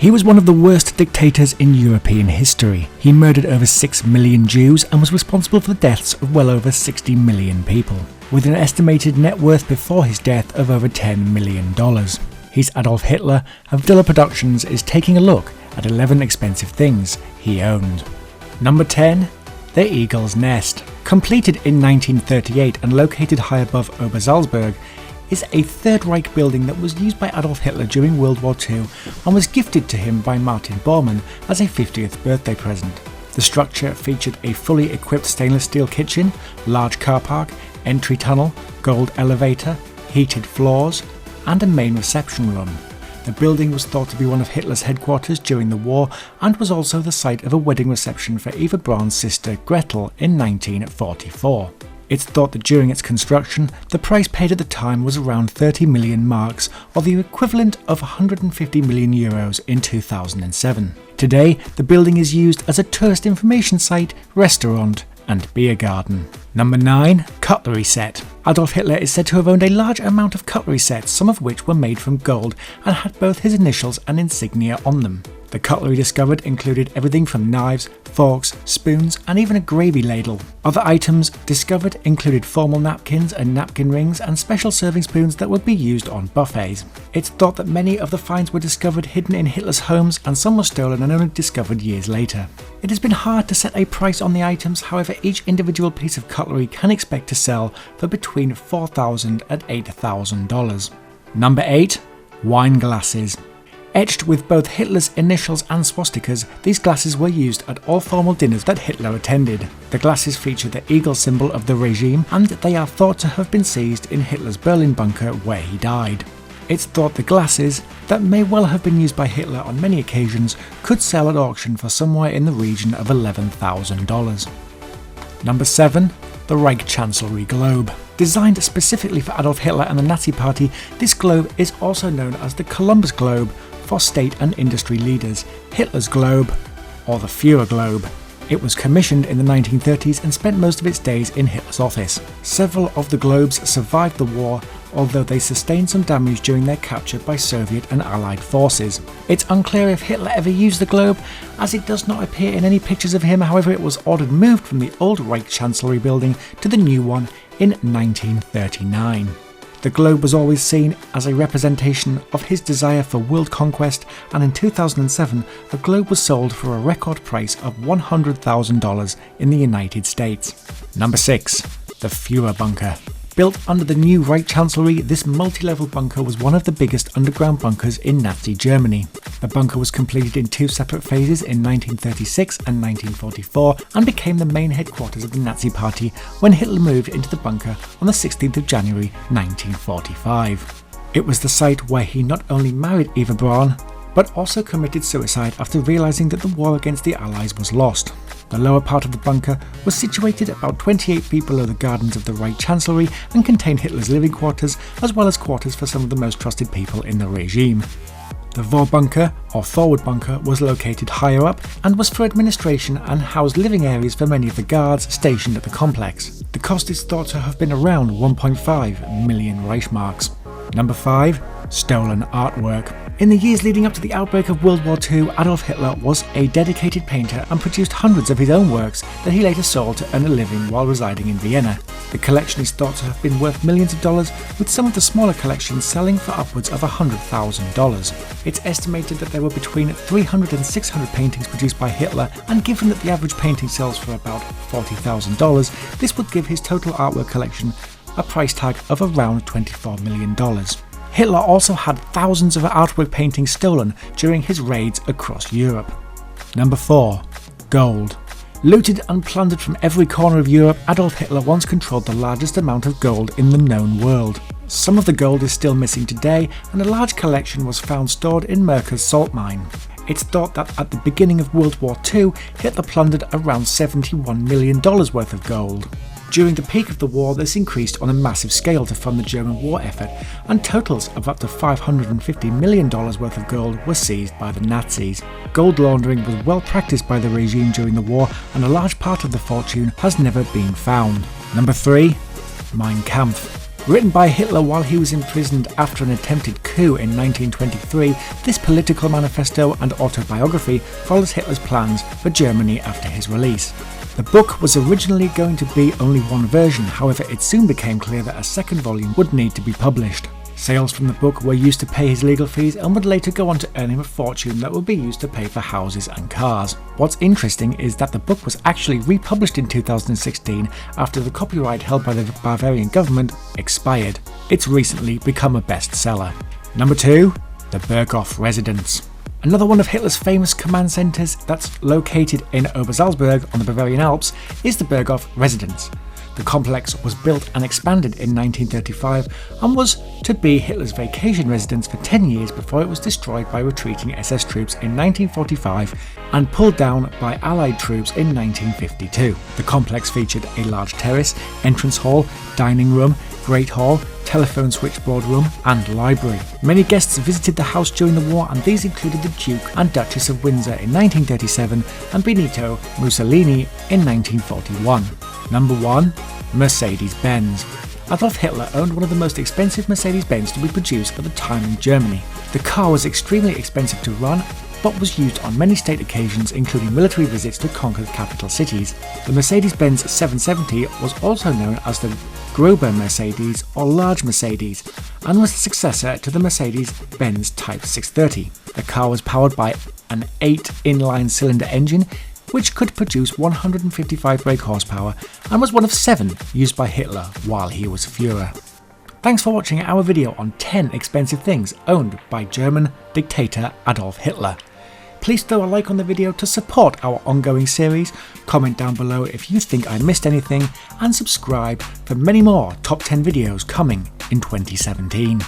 He was one of the worst dictators in European history. He murdered over 6 million Jews and was responsible for the deaths of well over 60 million people, with an estimated net worth before his death of over $10 million. He's Adolf Hitler, and Vidello Productions is taking a look at 11 expensive things he owned. Number 10. The Eagle's Nest. Completed in 1938 and located high above Obersalzberg, is a Third Reich building that was used by Adolf Hitler during World War II and was gifted to him by Martin Bormann as a 50th birthday present. The structure featured a fully equipped stainless steel kitchen, large car park, entry tunnel, gold elevator, heated floors, and a main reception room. The building was thought to be one of Hitler's headquarters during the war and was also the site of a wedding reception for Eva Braun's sister Gretel in 1944. It's thought that during its construction, the price paid at the time was around 30 million marks, or the equivalent of 150 million euros in 2007. Today, the building is used as a tourist information site, restaurant, and beer garden. Number 9. Cutlery set. Adolf Hitler is said to have owned a large amount of cutlery sets, some of which were made from gold and had both his initials and insignia on them. The cutlery discovered included everything from knives, forks, spoons, and even a gravy ladle. Other items discovered included formal napkins and napkin rings and special serving spoons that would be used on buffets. It's thought that many of the finds were discovered hidden in Hitler's homes, and some were stolen and only discovered years later. It has been hard to set a price on the items, however each individual piece of cutlery can expect to sell for between $4,000 and $8,000. Number 8. Wine glasses. Etched with both Hitler's initials and swastikas, these glasses were used at all formal dinners that Hitler attended. The glasses feature the eagle symbol of the regime, and they are thought to have been seized in Hitler's Berlin bunker where he died. It's thought the glasses, that may well have been used by Hitler on many occasions, could sell at auction for somewhere in the region of $11,000. Number 7. The Reich Chancellery Globe. Designed specifically for Adolf Hitler and the Nazi Party, this globe is also known as the Columbus Globe for state and industry leaders, Hitler's Globe, or the Führer Globe. It was commissioned in the 1930s and spent most of its days in Hitler's office. Several of the globes survived the war, although they sustained some damage during their capture by Soviet and Allied forces. It's unclear if Hitler ever used the globe, as it does not appear in any pictures of him. However, it was ordered moved from the old Reich Chancellery building to the new one in 1939. The globe was always seen as a representation of his desire for world conquest, and in 2007 the globe was sold for a record price of $100,000 in the United States. Number 6. The Führer Bunker. Built under the new Reich Chancellery, this multi-level bunker was one of the biggest underground bunkers in Nazi Germany. The bunker was completed in 2 separate phases in 1936 and 1944 and became the main headquarters of the Nazi Party when Hitler moved into the bunker on the 16th of January 1945. It was the site where he not only married Eva Braun, but also committed suicide after realising that the war against the Allies was lost. The lower part of the bunker was situated about 28 feet below the gardens of the Reich Chancellery and contained Hitler's living quarters, as well as quarters for some of the most trusted people in the regime. The Vorbunker, or forward bunker, was located higher up and was for administration and housed living areas for many of the guards stationed at the complex. The cost is thought to have been around 1.5 million Reichsmarks. Number 5. Stolen artwork. In the years leading up to the outbreak of World War II, Adolf Hitler was a dedicated painter and produced hundreds of his own works that he later sold to earn a living while residing in Vienna. The collection is thought to have been worth millions of dollars, with some of the smaller collections selling for upwards of $100,000. It's estimated that there were between 300 and 600 paintings produced by Hitler, and given that the average painting sells for about $40,000, this would give his total artwork collection a price tag of around $24 million. Hitler also had thousands of artwork paintings stolen during his raids across Europe. Number 4. Gold. Looted and plundered from every corner of Europe, Adolf Hitler once controlled the largest amount of gold in the known world. Some of the gold is still missing today, and a large collection was found stored in Merker's salt mine. It's thought that at the beginning of World War II, Hitler plundered around $71 million worth of gold. During the peak of the war, this increased on a massive scale to fund the German war effort, and totals of up to $550 million worth of gold were seized by the Nazis. Gold laundering was well practiced by the regime during the war, and a large part of the fortune has never been found. Number 3. Mein Kampf. Written by Hitler while he was imprisoned after an attempted coup in 1923, this political manifesto and autobiography follows Hitler's plans for Germany after his release. The book was originally going to be only one version, however it soon became clear that a second volume would need to be published. Sales from the book were used to pay his legal fees and would later go on to earn him a fortune that would be used to pay for houses and cars. What's interesting is that the book was actually republished in 2016 after the copyright held by the Bavarian government expired. It's recently become a bestseller. Number 2. The Berghof Residence. Another one of Hitler's famous command centres that's located in Obersalzberg on the Bavarian Alps is the Berghof Residence. The complex was built and expanded in 1935 and was to be Hitler's vacation residence for 10 years before it was destroyed by retreating SS troops in 1945 and pulled down by Allied troops in 1952. The complex featured a large terrace, entrance hall, dining room, great hall, telephone switchboard room and library. Many guests visited the house during the war, and these included the Duke and Duchess of Windsor in 1937 and Benito Mussolini in 1941. Number 1. Mercedes-Benz. Adolf Hitler owned one of the most expensive Mercedes-Benz to be produced at the time in Germany. The car was extremely expensive to run, but was used on many state occasions, including military visits to conquered capital cities. The Mercedes-Benz 770 was also known as the Grober Mercedes or Large Mercedes, and was the successor to the Mercedes-Benz Type 630. The car was powered by an 8 inline cylinder engine, which could produce 155 brake horsepower, and was one of 7 used by Hitler while he was Führer. Thanks for watching our video on 10 expensive things owned by German dictator Adolf Hitler. Please throw a like on the video to support our ongoing series, comment down below if you think I missed anything, and subscribe for many more top 10 videos coming in 2017.